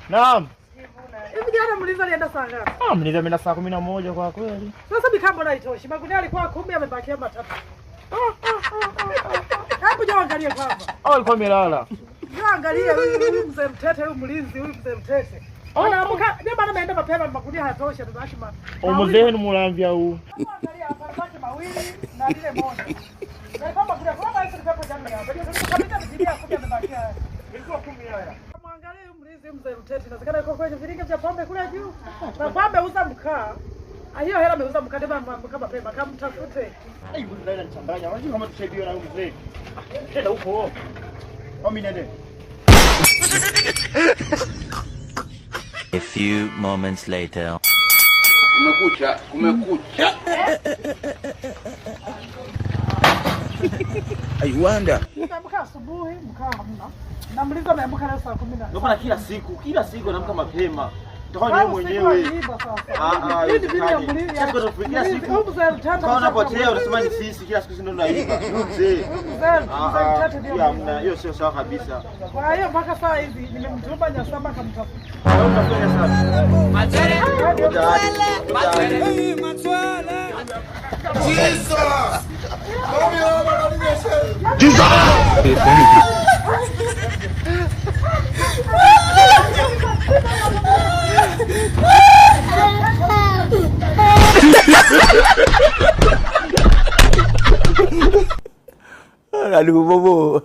Naam. Hivi jana mliza alienda saa ngapi? Mliza ameenda saa 11 kwa kweli. Sasa mikambo na itoshi. Magunia alikuwa 10 amebakia matatu. Hebu njoo angalia kwanza. Alikuwa amelala. Njoo angalia huyu mzee Mtete, huyu mlinzi, huyu mzee Mtete. Anaamka, ndio maana ameenda mapema, magunia hayatoshi, atabaki mzee ni mulambia huu. Angalia hapa, baki mawili na lile moja. Na kama kuna hizo hapo jamii hapa. Ndio kabisa mjidia kuja amebakia. Ilikuwa 10 haya. Muangalie huyu mlinzi mzee Mtete. Inawezekana yuko kwenye viringa vya pombe kule juu. Na pombe uza mkaa. Hiyo hela ameuza mkate kama mapema kama mtafute. Ai mbona anachanganya? Unajua kama tusaidiwe na huyu mzee. Tena huko. Mimi nende. A few moments later. Kumekucha. I wonder. Niamka asubuhi mkaa hamna. Na mliza ameamka leo saa 10. Ndio maana kila siku naamka mapema. Utaona wewe mwenyewe. Hivi ndio mliza. Kila siku. Kaona potea unasema ni sisi kila siku ndio tunaiba. Mzee. Mzee ndio hamna. Hiyo sio sawa kabisa. Kwa hiyo mpaka saa hizi nimemtuma Nyasamba kamtafuta. Unafanya sana. Matwele. Jesus. Aduh bobo.